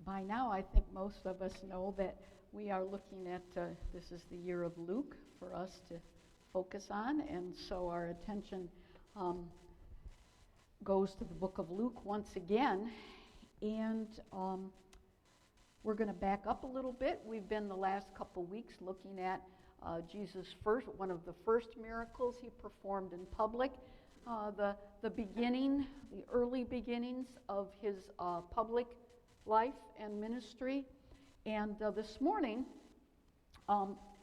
By now, I think most of us know that we are looking at, this is the year of Luke for us to focus on, and so our attention goes to the book of Luke once again, and we're going to back up a little bit. We've been the last couple weeks looking at Jesus' one of the first miracles he performed in public, the beginning, the early beginnings of his public life and ministry. And this morning,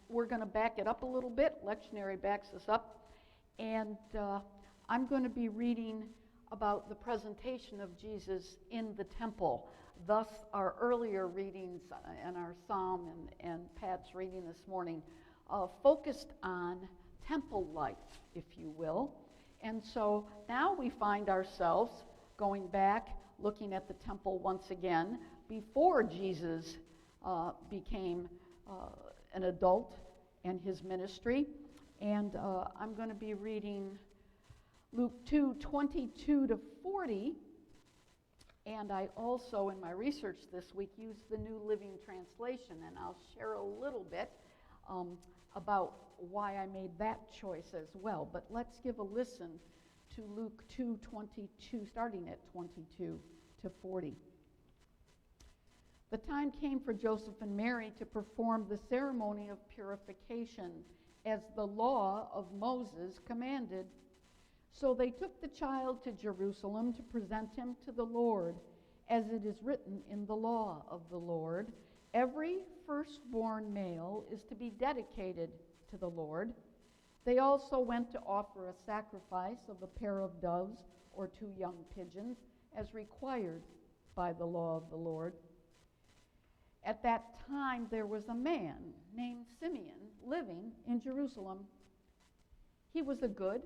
we're going to back it up a little bit. Lectionary backs us up. And I'm going to be reading about the presentation of Jesus in the temple. Thus, our earlier readings and our psalm and Pat's reading this morning focused on temple life, if you will. And so now we find ourselves going back, looking at the temple once again, before Jesus became an adult and his ministry. And I'm going to be reading Luke 2:22 to 40. And I also, in my research this week, used the New Living Translation, and I'll share a little bit about why I made that choice as well. But let's give a listen to Luke 2:22, starting at 22 to 40. The time came for Joseph and Mary to perform the ceremony of purification, as the law of Moses commanded. So they took the child to Jerusalem to present him to the Lord, as it is written in the law of the Lord. Every firstborn male is to be dedicated to the Lord. They also went to offer a sacrifice of a pair of doves or 2 young pigeons, as required by the law of the Lord. At that time there was a man named Simeon living in Jerusalem. He was a good,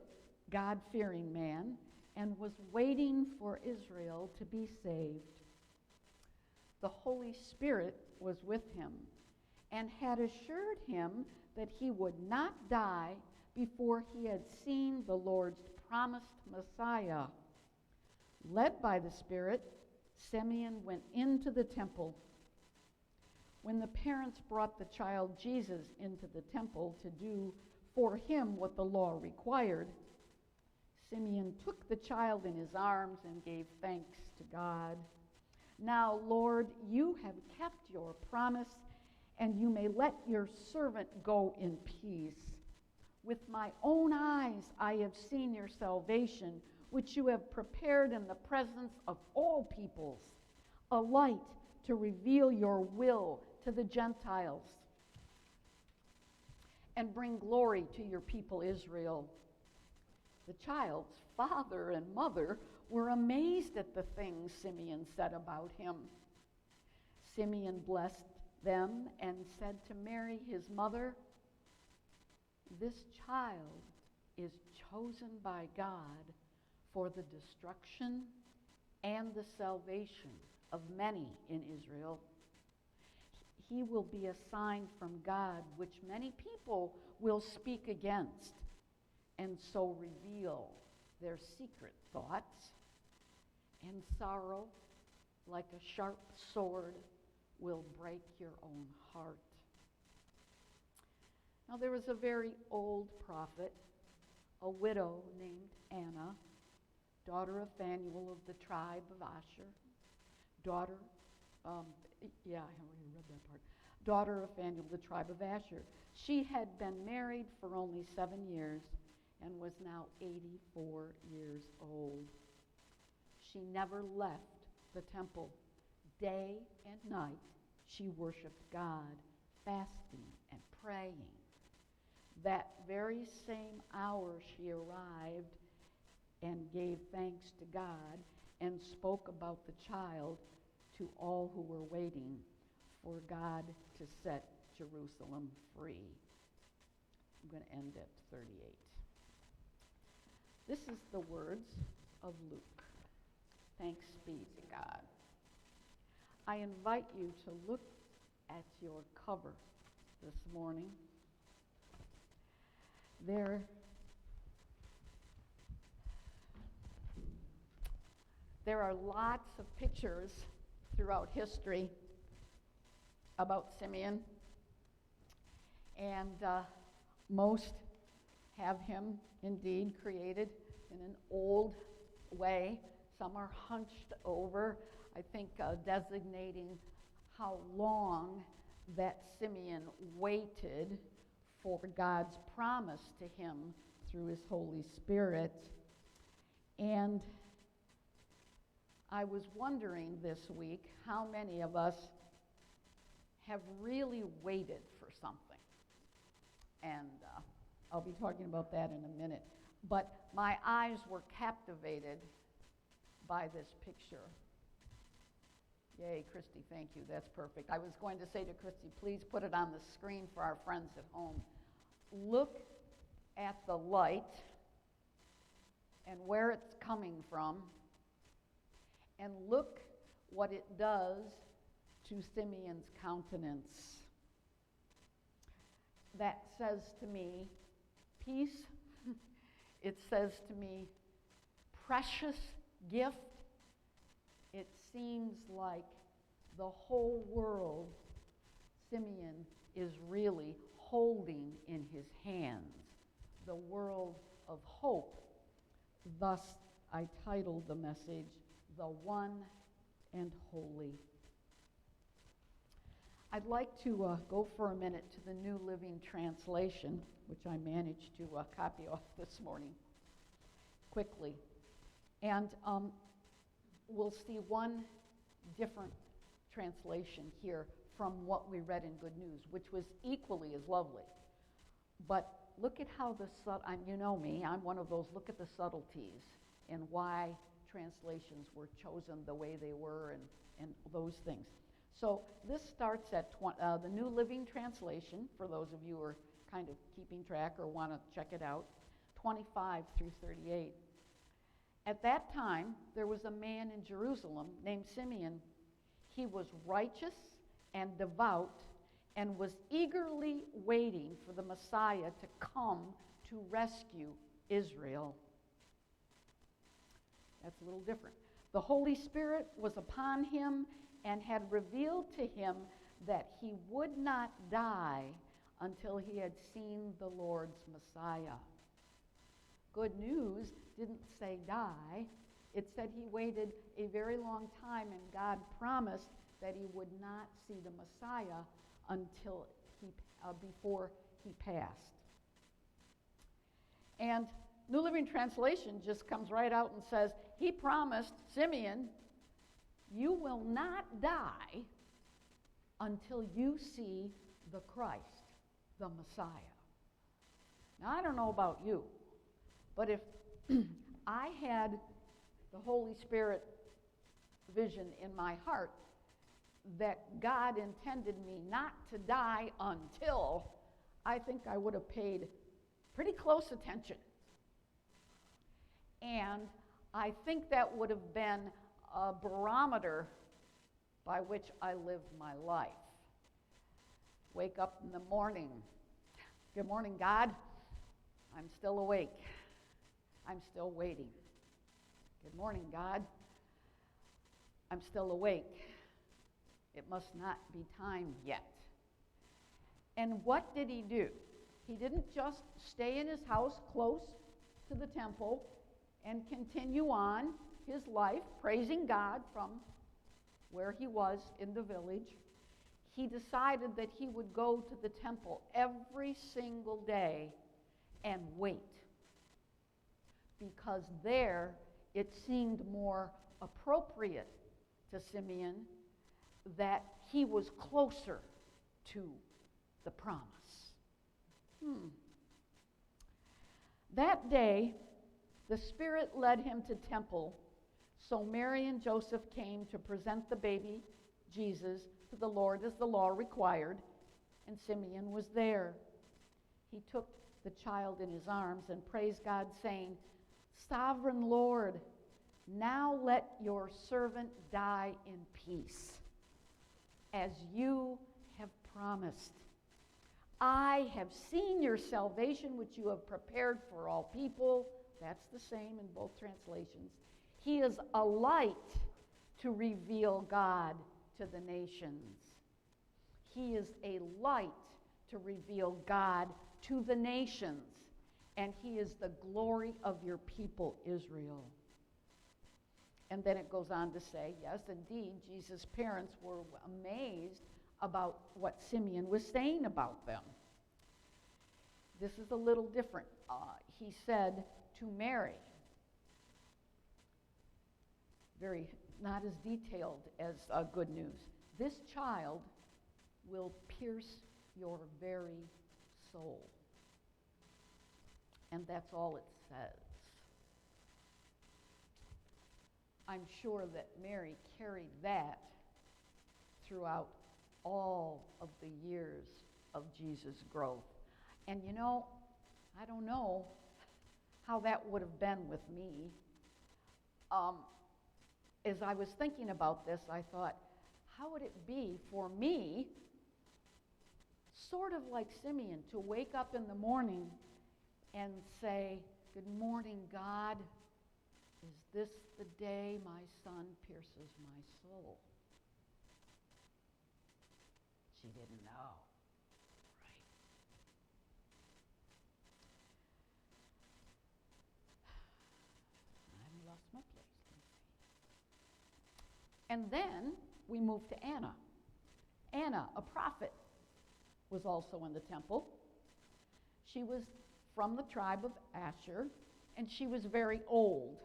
God-fearing man and was waiting for Israel to be saved. The Holy Spirit was with him and had assured him that he would not die before he had seen the Lord's promised Messiah. Led by the Spirit, Simeon went into the temple. When the parents brought the child Jesus into the temple to do for him what the law required, Simeon took the child in his arms and gave thanks to God. Now, Lord, you have kept your promise, and you may let your servant go in peace. With my own eyes I have seen your salvation, which you have prepared in the presence of all peoples, a light to reveal your will to the Gentiles and bring glory to your people Israel. The child's father and mother were amazed at the things Simeon said about him. Simeon blessed them and said to Mary, his mother, "This child is chosen by God for the destruction and the salvation of many in Israel. He will be a sign from God, which many people will speak against, and so reveal their secret thoughts. And sorrow, like a sharp sword, will break your own heart." Now there was a very old prophet, a widow named Anna, daughter of Phanuel of the tribe of Asher, daughter of Phanuel of the tribe of Asher. She had been married for only 7 years and was now 84 years old. She never left the temple. Day and night she worshiped God, fasting and praying. That very same hour she arrived and gave thanks to God and spoke about the child to all who were waiting for God to set Jerusalem free. I'm going to end at 38. This is the words of Luke. Thanks be to God. I invite you to look at your cover this morning. There are lots of pictures throughout history about Simeon, and most have him indeed created in an old way. Some are hunched over, I think designating how long that Simeon waited for God's promise to him through his Holy Spirit. And I was wondering this week how many of us have really waited for something. And I'll be talking about that in a minute. But my eyes were captivated by this picture. Yay, Christy, thank you. That's perfect. I was going to say to Christy, please put it on the screen for our friends at home. Look at the light and where it's coming from, and look what it does to Simeon's countenance. That says to me, peace. It says to me, precious gift. It seems like the whole world Simeon is really holding in his hands, the world of hope. Thus, I titled the message, The One and Holy. I'd like to go for a minute to the New Living Translation, which I managed to copy off this morning quickly. And we'll see one different translation here from what we read in Good News, which was equally as lovely. But look at how you know me, I'm one of those, look at the subtleties and why translations were chosen the way they were and those things. So this starts at the New Living Translation, for those of you who are kind of keeping track or want to check it out, 25 through 38. At that time, there was a man in Jerusalem named Simeon. He was righteous and devout and was eagerly waiting for the Messiah to come to rescue Israel. That's a little different. The Holy Spirit was upon him and had revealed to him that he would not die until he had seen the Lord's Messiah. Good News didn't say die. It said he waited a very long time, and God promised that he would not see the Messiah until before he passed. And New Living Translation just comes right out and says, he promised Simeon, you will not die until you see the Christ, the Messiah. Now, I don't know about you, but if I had the Holy Spirit vision in my heart that God intended me not to die until, I think I would have paid pretty close attention. And I think that would have been a barometer by which I lived my life. Wake up in the morning. Good morning, God. I'm still awake. I'm still waiting. Good morning, God. I'm still awake. It must not be time yet. And what did he do? He didn't just stay in his house close to the temple and continue on his life praising God from where he was in the village. He decided that he would go to the temple every single day and wait, because there it seemed more appropriate to Simeon that he was closer to the promise. That day, the Spirit led him to temple, so Mary and Joseph came to present the baby, Jesus, to the Lord as the law required, and Simeon was there. He took the child in his arms and praised God, saying, Sovereign Lord, now let your servant die in peace, as you have promised. I have seen your salvation, which you have prepared for all people. That's the same in both translations. He is a light to reveal God to the nations. He is a light to reveal God to the nations, and he is the glory of your people, Israel. And then it goes on to say, yes, indeed, Jesus' parents were amazed about what Simeon was saying about them. This is a little different. He said to Mary, very not as detailed as good news, this child will pierce your very soul. And that's all it says. I'm sure that Mary carried that throughout all of the years of Jesus' growth. And you know, I don't know how that would have been with me. As I was thinking about this, I thought, how would it be for me, sort of like Simeon, to wake up in the morning and say, "Good morning, God. Is this the day my son pierces my soul?" She didn't know, right? I lost my place. And then we moved to Anna. Anna, a prophet, was also in the temple. She was from the tribe of Asher, and she was very old.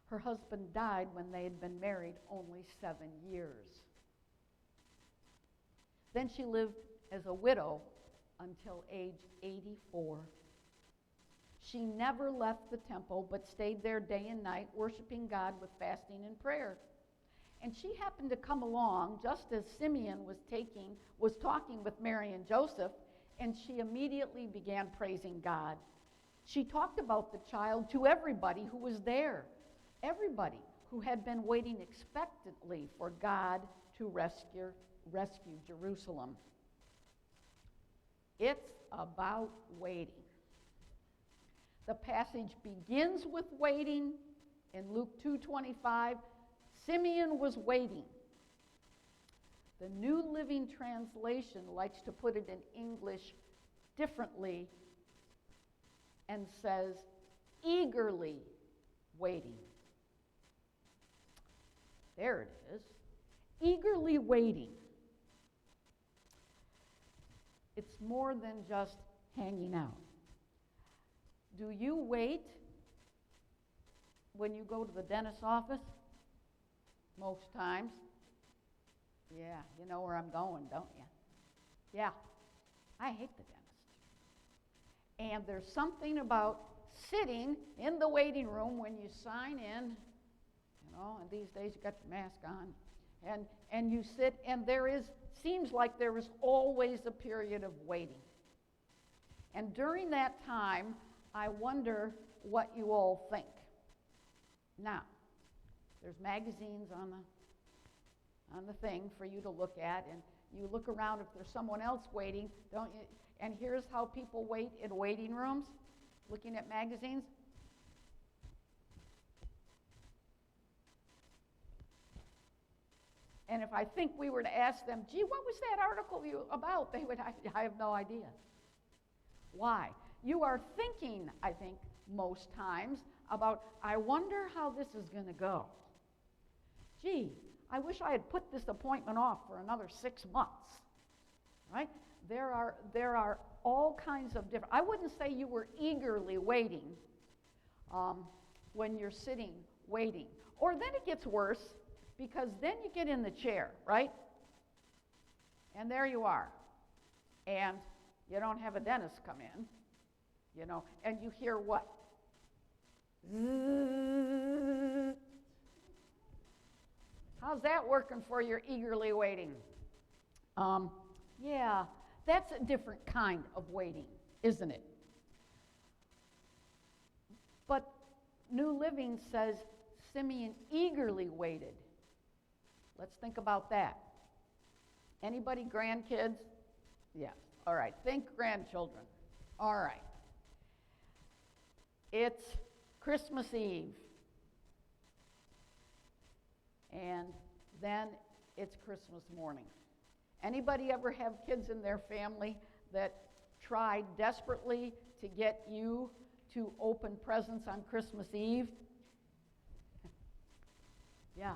Her husband died when they had been married only 7 years. Then she lived as a widow until age 84. She never left the temple, but stayed there day and night, worshiping God with fasting and prayer. And she happened to come along just as Simeon was talking with Mary and Joseph, and she immediately began praising God. She talked about the child to everybody who was there, everybody who had been waiting expectantly for God to rescue Jerusalem. It's about waiting. The passage begins with waiting. In Luke 2:25, Simeon was waiting. The New Living Translation likes to put it in English differently and says, eagerly waiting. There it is. Eagerly waiting. It's more than just hanging out. Do you wait when you go to the dentist's office? Most times. Yeah, you know where I'm going, don't you? Yeah, I hate the dentist. And there's something about sitting in the waiting room when you sign in, you know, and these days you got your mask on, and you sit, and seems like there is always a period of waiting. And during that time, I wonder what you all think. Now, there's magazines on the thing for you to look at, and you look around if there's someone else waiting, don't you? And here's how people wait in waiting rooms, looking at magazines. And if I think we were to ask them, gee, what was that article about? They would, I have no idea. Why? You are thinking, I think, most times about, I wonder how this is going to go. Gee, I wish I had put this appointment off for another 6 months, right? There are all kinds of different, I wouldn't say you were eagerly waiting when you're sitting waiting. Or then it gets worse, because then you get in the chair, right? And there you are. And you don't have a dentist come in, you know, and you hear what? Zzz. How's that working for your eagerly waiting? Yeah, that's a different kind of waiting, isn't it? But New Living says Simeon eagerly waited. Let's think about that. Anybody grandkids? Yes. All right. Think grandchildren. All right. It's Christmas Eve. And then it's Christmas morning. Anybody ever have kids in their family that tried desperately to get you to open presents on Christmas Eve? Yeah.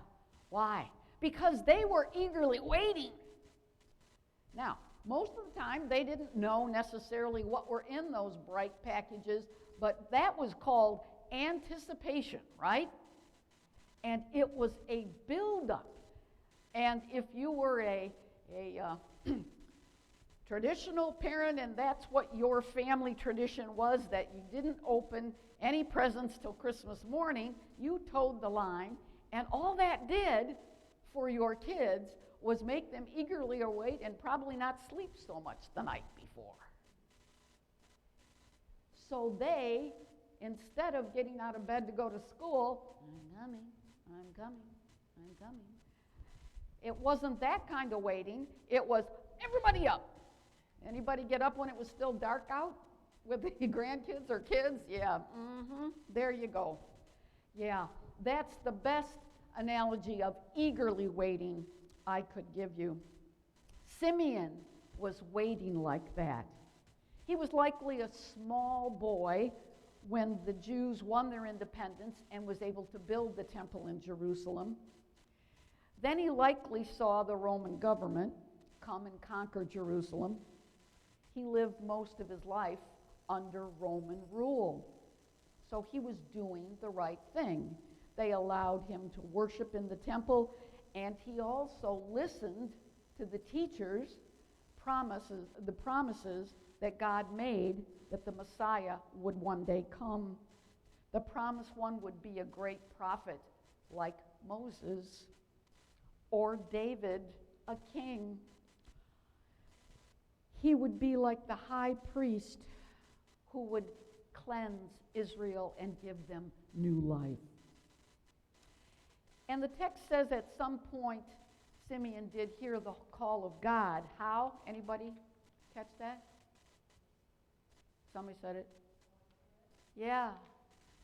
Why? Because they were eagerly waiting. Now, most of the time, they didn't know necessarily what were in those bright packages, but that was called anticipation, right? And it was a buildup. And if you were a traditional parent, and that's what your family tradition was, that you didn't open any presents till Christmas morning, you toed the line, and all that did for your kids was make them eagerly await and probably not sleep so much the night before. So they, instead of getting out of bed to go to school, I'm coming, I'm coming, I'm coming. It wasn't that kind of waiting. It was everybody up. Anybody get up when it was still dark out with the grandkids or kids? Yeah, there you go. Yeah, that's the best analogy of eagerly waiting I could give you. Simeon was waiting like that. He was likely a small boy when the Jews won their independence and was able to build the temple in Jerusalem. Then he likely saw the Roman government come and conquer Jerusalem. He lived most of his life under Roman rule. So he was doing the right thing. They allowed him to worship in the temple, and he also listened to the teachers' the promises that God made that the Messiah would one day come. The promised one would be a great prophet like Moses or David, a king. He would be like the high priest who would cleanse Israel and give them new life. And the text says at some point, Simeon did hear the call of God. How? Anybody catch that? Somebody said it? Yeah.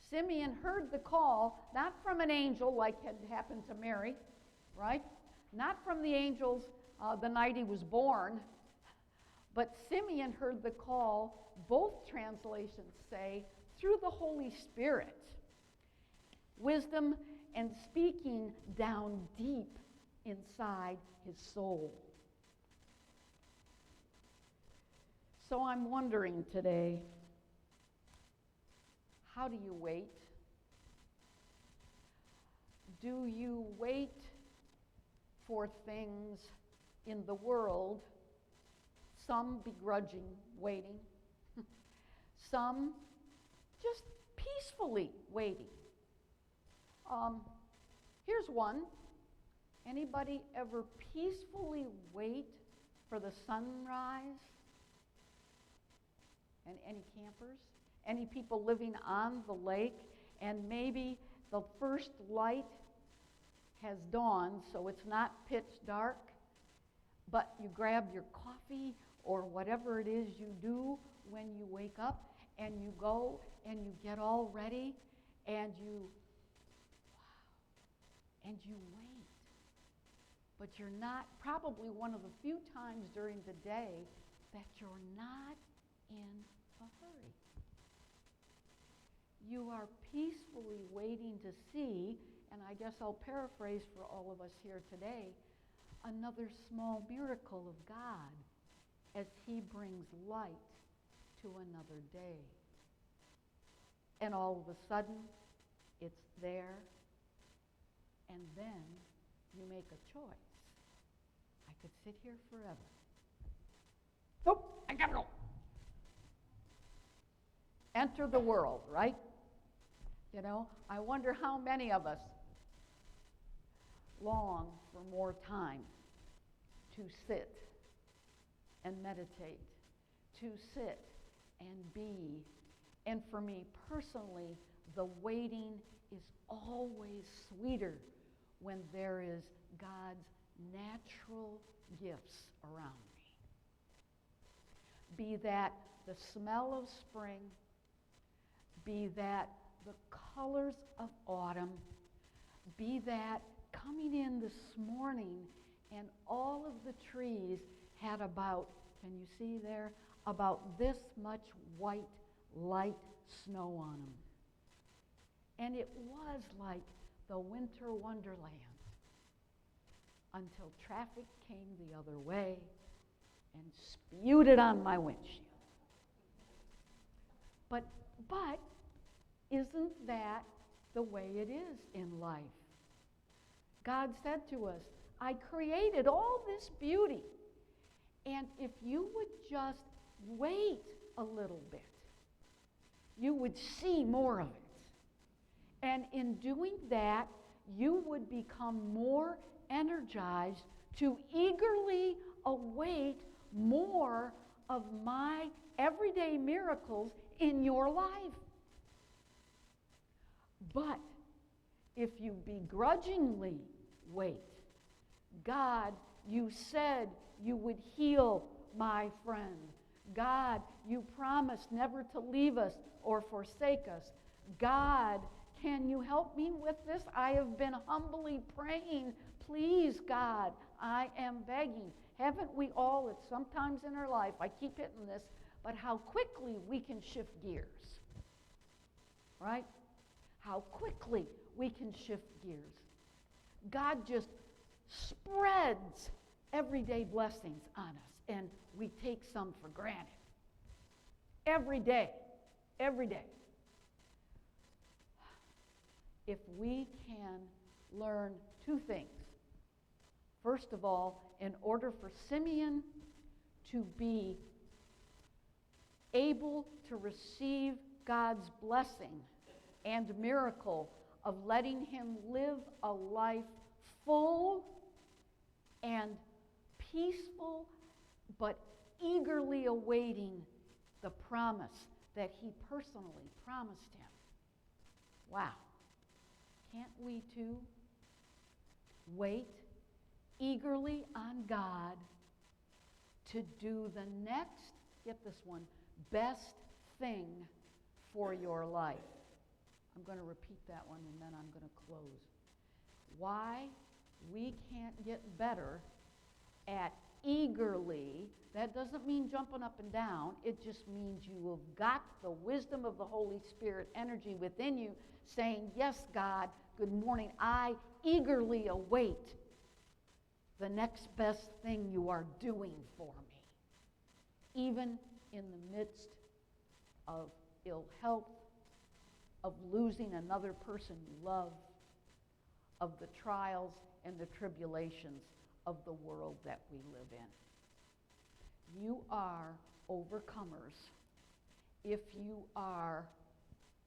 Simeon heard the call, not from an angel like had happened to Mary, right? Not from the angels the night he was born, but Simeon heard the call, both translations say, through the Holy Spirit. Wisdom and speaking down deep inside his soul. So I'm wondering today, how do you wait? Do you wait for things in the world, some begrudging waiting, some just peacefully waiting? Here's one. Anybody ever peacefully wait for the sunrise? And any campers? Any people living on the lake, and maybe the first light has dawned, so it's not pitch dark, but you grab your coffee or whatever it is you do when you wake up, and you go and you get all ready, and you wait. But you're not, probably one of the few times during the day that you're not in a hurry. You are peacefully waiting to see, and I guess I'll paraphrase for all of us here today, another small miracle of God as he brings light to another day. And all of a sudden, it's there, and then you make a choice. I could sit here forever. Nope, I gotta go. Enter the world, right? You know, I wonder how many of us long for more time to sit and meditate, to sit and be. And for me personally, the waiting is always sweeter when there is God's natural gifts around me. Be that the smell of spring, be that the colors of autumn, be that coming in this morning and all of the trees had about, can you see there, about this much white, light snow on them. And it was like the winter wonderland until traffic came the other way and spewed it on my windshield. But isn't that the way it is in life? God said to us, I created all this beauty, and if you would just wait a little bit, you would see more of it. And in doing that, you would become more energized to eagerly await more of my everyday miracles in your life. But if you begrudgingly wait, God, you said you would heal my friend. God, you promised never to leave us or forsake us. God, can you help me with this? I have been humbly praying. Please, God, I am begging. Haven't we all at some times in our life, I keep hitting this, but how quickly we can shift gears, right? How quickly we can shift gears. God just spreads everyday blessings on us, and we take some for granted. Every day. If we can learn two things. First of all, in order for Simeon to be able to receive God's blessing and miracle of letting him live a life full and peaceful, but eagerly awaiting the promise that he personally promised him. Wow. Can't we too wait eagerly on God to do the next, get this one, best thing for your life? I'm going to repeat that one and then I'm going to close. Why we can't get better at eagerly, that doesn't mean jumping up and down. It just means you have got the wisdom of the Holy Spirit energy within you saying, yes, God, good morning. I eagerly await the next best thing you are doing for me. Even in the midst of ill health, of losing another person you love, of the trials and the tribulations of the world that we live in. You are overcomers if you are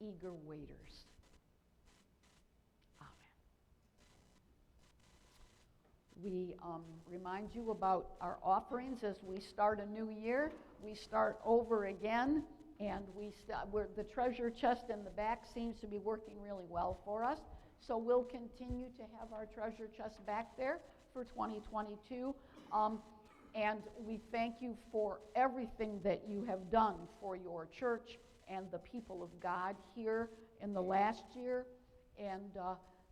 eager waiters. Amen. We remind you about our offerings as we start a new year. We start over again, and the treasure chest in the back seems to be working really well for us. So we'll continue to have our treasure chest back there for 2022. And we thank you for everything that you have done for your church and the people of God here in the last year. And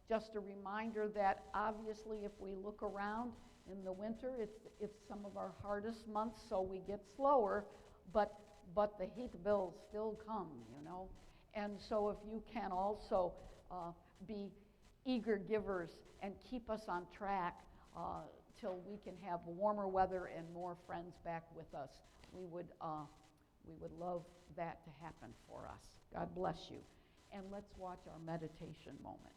just a reminder that obviously if we look around in the winter, it's some of our hardest months, so we get slower, but the heat bills still come, you know. And so if you can also be eager givers and keep us on track till we can have warmer weather and more friends back with us, we would love that to happen for us. God bless you. And let's watch our meditation moment.